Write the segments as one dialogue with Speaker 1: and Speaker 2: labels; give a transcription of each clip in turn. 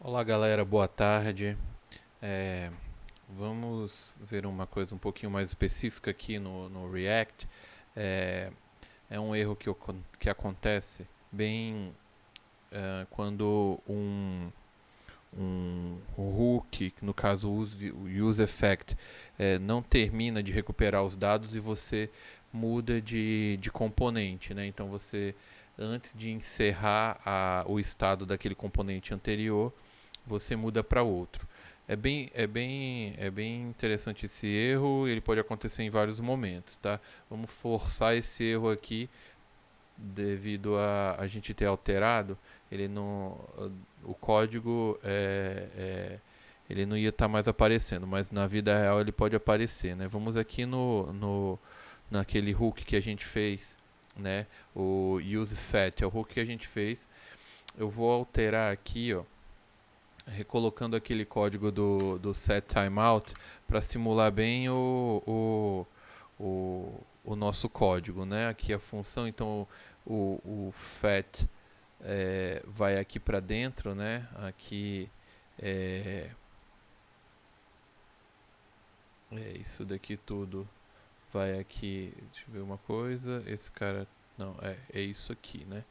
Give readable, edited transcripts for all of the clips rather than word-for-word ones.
Speaker 1: Olá galera, boa tarde. É, Vamos ver uma coisa um pouquinho mais específica aqui no React. É, É um erro que acontece bem quando um hook, no caso o useEffect, não termina de recuperar os dados e você muda de componente, né? Então você, antes de encerrar o estado daquele componente anterior, você muda para outro. É bem interessante esse erro, ele pode acontecer em vários momentos, tá? Vamos forçar esse erro aqui devido a gente ter alterado, ele não, o código ele não ia estar mais aparecendo, mas na vida real ele pode aparecer, né? Vamos aqui naquele hook que a gente fez, né? O useFat é o hook que a gente fez. Eu vou alterar aqui, ó, recolocando aquele código do setTimeout para simular bem o nosso código, né? Aqui a função, então o fat vai aqui para dentro, né? Aqui é, isso daqui tudo vai aqui. Deixa eu ver uma coisa. Esse cara, não, é isso aqui, né?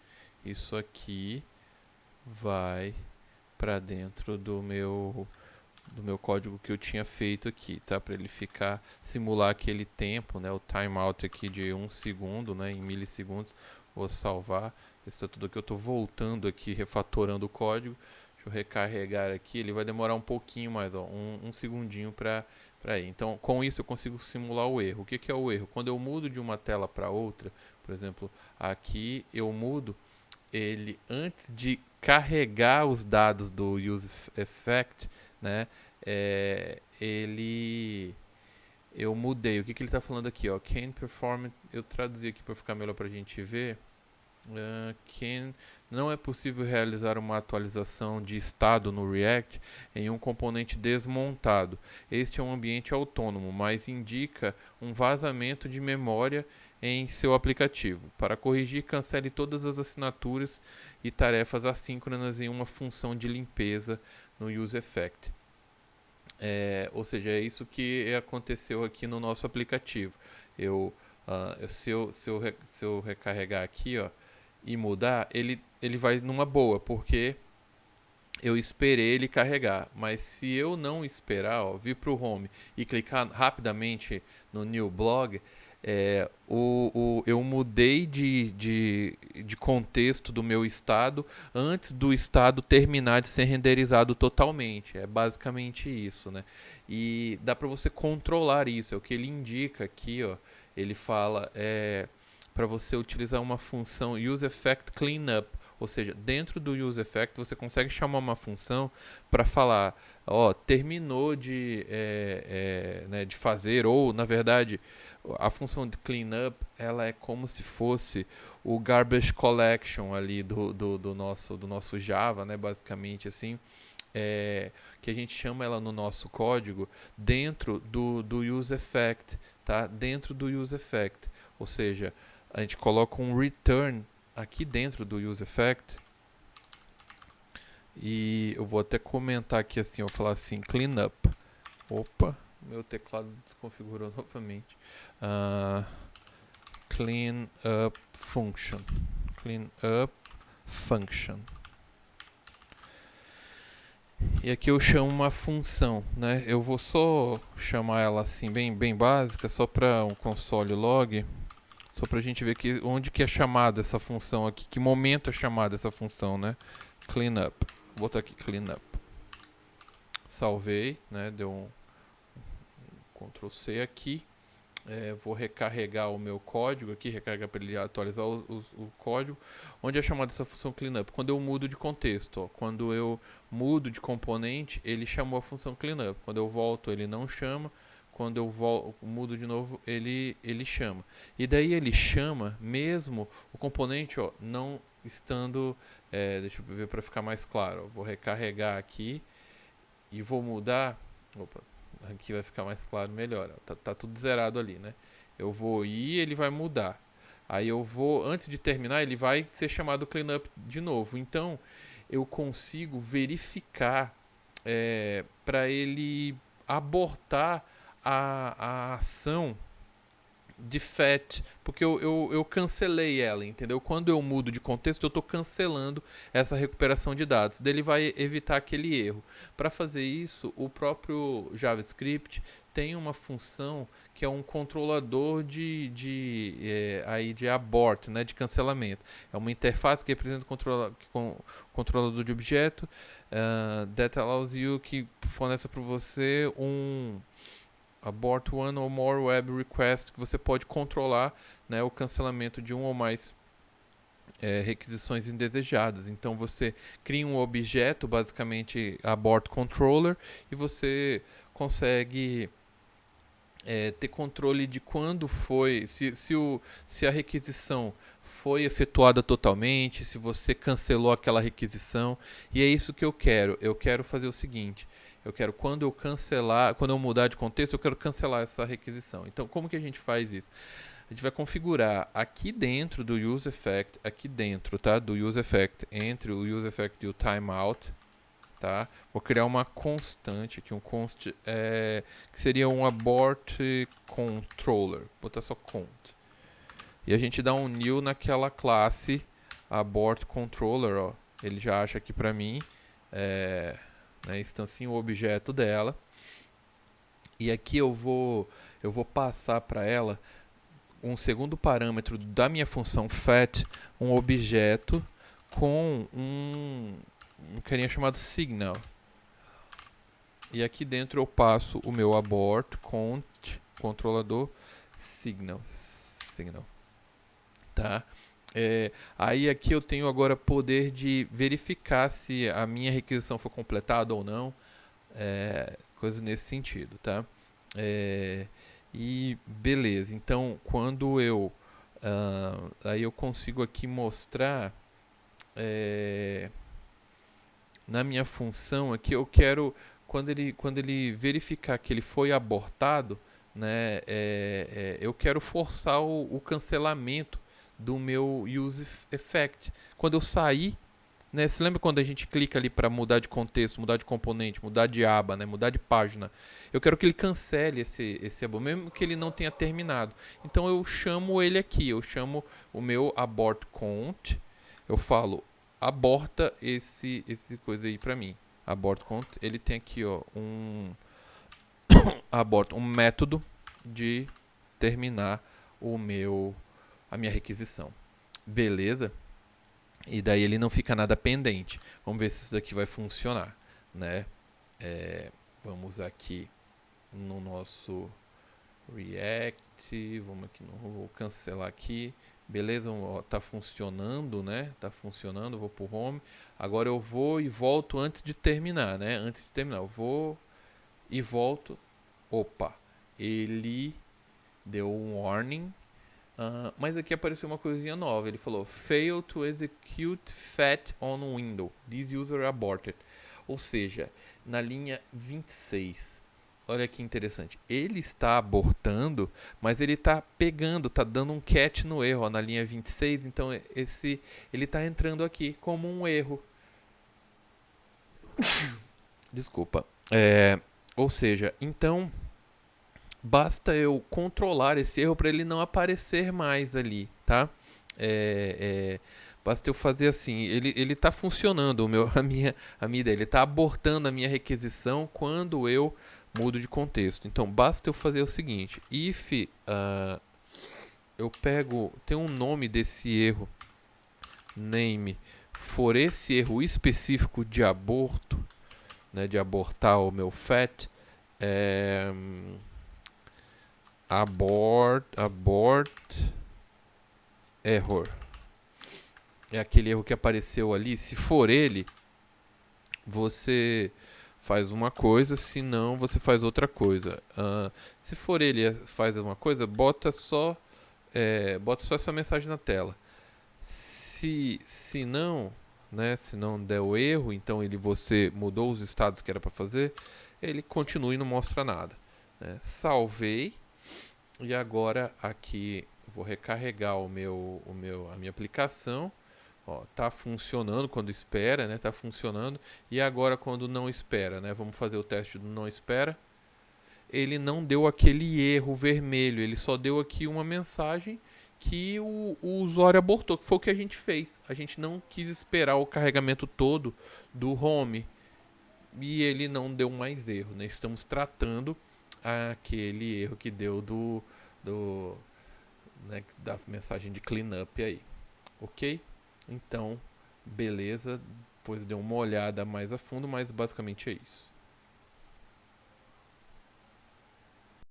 Speaker 1: Isso aqui vai para dentro do meu código que eu tinha feito aqui, tá? Para ele ficar simular aquele tempo, né? O timeout aqui de 1 segundo, né? Em milissegundos. Vou salvar. Esse tá tudo aqui. Eu estou voltando aqui, refatorando o código. Deixa eu recarregar aqui. Ele vai demorar um pouquinho mais, ó, um segundinho para ir. Então, com isso eu consigo simular o erro. O que é o erro? Quando eu mudo de uma tela para outra, por exemplo, aqui eu mudo ele antes de carregar os dados do useEffect, né? Ele eu mudei. O que ele está falando aqui, ó? Can perform. Eu traduzi aqui para ficar melhor para a gente ver. Can não é possível realizar uma atualização de estado no React em um componente desmontado. Este é um ambiente autônomo, mas indica um vazamento de memória em seu aplicativo. Para corrigir, cancele todas as assinaturas e tarefas assíncronas em uma função de limpeza no useEffect. Ou seja, é isso que aconteceu aqui no nosso aplicativo. Se eu recarregar aqui, ó, e mudar, ele vai numa boa, porque eu esperei ele carregar. Mas se eu não esperar, ó, vir para o home e clicar rapidamente no new blog, eu mudei de contexto do meu estado antes do estado terminar de ser renderizado totalmente. É basicamente isso, né? E dá para você controlar isso. É o que ele indica aqui, ó. Ele fala para você utilizar uma função useEffect cleanup. Ou seja, dentro do useEffect você consegue chamar uma função para falar, ó, terminou né, de fazer, ou na verdade a função de cleanup ela é como se fosse o garbage collection ali do nosso Java, né, basicamente assim, que a gente chama ela no nosso código dentro do useEffect, tá? Dentro do useEffect, ou seja, a gente coloca um return aqui dentro do useEffect e eu vou até comentar aqui assim, eu vou falar assim, cleanup. Opa, meu teclado desconfigurou novamente. Uh, Clean up function. Clean up function. E aqui eu chamo uma função, né? Eu vou só chamar ela assim bem básica, só para um console log, só para a gente ver onde que é chamada essa função aqui, que momento é chamada essa função, né? Cleanup. Vou botar aqui cleanup. Salvei, né? Deu um Ctrl C aqui. Vou recarregar o meu código aqui, recarregar para ele atualizar o código, onde é chamada essa função cleanup. Quando eu mudo de contexto, ó, quando eu mudo de componente, ele chamou a função cleanup. Quando eu volto, ele não chama. Quando eu mudo de novo, ele chama. E daí ele chama mesmo o componente, ó, não estando. Deixa eu ver para ficar mais claro. Ó, vou recarregar aqui e vou mudar. Opa, aqui vai ficar mais claro, melhor. Tá tudo zerado ali, né? Eu vou ir, ele vai mudar. Aí eu vou, antes de terminar, ele vai ser chamado cleanup de novo. Então, eu consigo verificar para ele abortar a ação de FAT, porque eu cancelei ela, entendeu? Quando eu mudo de contexto, eu estou cancelando essa recuperação de dados. Daí ele vai evitar aquele erro. Para fazer isso, o próprio JavaScript tem uma função que é um controlador de abort, né, de cancelamento. É uma interface que representa o controlador de objeto that allows you, que fornece para você um abort one or more web request, que você pode controlar, né, o cancelamento de um ou mais requisições indesejadas. Então você cria um objeto, basicamente abort controller, e você consegue ter controle de quando foi, se a requisição foi efetuada totalmente, se você cancelou aquela requisição. E é isso que eu quero. Eu quero fazer o seguinte: eu quero, quando eu cancelar, quando eu mudar de contexto, eu quero cancelar essa requisição. Então, como que a gente faz isso? A gente vai configurar aqui dentro do useEffect, aqui dentro, tá? Do useEffect, entre o useEffect e o timeout, tá? Vou criar uma constante aqui, um const, que seria um abort controller. Vou botar só cont. E a gente dá um new naquela classe abort controller, ó. Ele já acha aqui pra mim, né, instancinho o objeto dela. E aqui eu vou passar para ela um segundo parâmetro da minha função FAT, um objeto com um carinha chamado signal. E aqui dentro eu passo o meu abort controlador signal, tá? Aí aqui eu tenho agora poder de verificar se a minha requisição foi completada ou não, coisas nesse sentido, tá? E beleza, então quando aí eu consigo aqui mostrar na minha função aqui, eu quero, quando ele verificar que ele foi abortado, né, eu quero forçar o cancelamento do meu useEffect. Quando eu sair, né, você lembra quando a gente clica ali para mudar de contexto, mudar de componente, mudar de aba, né, mudar de página? Eu quero que ele cancele esse abort, mesmo que ele não tenha terminado. Então eu chamo ele aqui, eu chamo o meu abort count, eu falo aborta esse coisa aí para mim. Abort count, ele tem aqui, ó, aborta um método de terminar a minha requisição. Beleza? E daí ele não fica nada pendente. Vamos ver se isso daqui vai funcionar, né? Vamos aqui no nosso React, vamos aqui, vou cancelar aqui. Beleza, ó, tá funcionando, né? Tá funcionando, vou pro home. Agora eu vou e volto antes de terminar, né? Antes de terminar, eu vou e volto. Opa, ele deu um warning. Mas aqui apareceu uma coisinha nova. Ele falou: fail to execute FAT on window. This user aborted. Ou seja, na linha 26. Olha que interessante. Ele está abortando, mas ele está pegando, está dando um catch no erro, ó, na linha 26. Então ele está entrando aqui como um erro. Desculpa. Ou seja, então basta eu controlar esse erro para ele não aparecer mais ali, tá? Basta eu fazer assim, ele está funcionando, a minha ideia, ele está abortando a minha requisição quando eu mudo de contexto. Então basta eu fazer o seguinte: if eu pego, tem um nome desse erro, name, for esse erro específico de aborto, né, de abortar o meu FAT, abort error. É aquele erro que apareceu ali. Se for ele, você faz uma coisa, se não, você faz outra coisa. Se for ele faz uma coisa, bota só essa mensagem na tela. Se não, né, se não der o erro, então você mudou os estados que era para fazer, ele continua e não mostra nada, né? Salvei. E agora aqui vou recarregar a minha aplicação Ó, tá funcionando quando espera, né? Tá funcionando. E agora quando não espera, né? Vamos fazer o teste do não espera. Ele não deu aquele erro vermelho, ele só deu aqui uma mensagem que o usuário abortou, que foi o que a gente fez. A gente não quis esperar o carregamento todo do home e ele não deu mais erro, né? Estamos tratando aquele erro que deu do né, da mensagem de cleanup aí, ok? Então, beleza. Depois deu uma olhada mais a fundo, mas basicamente é isso.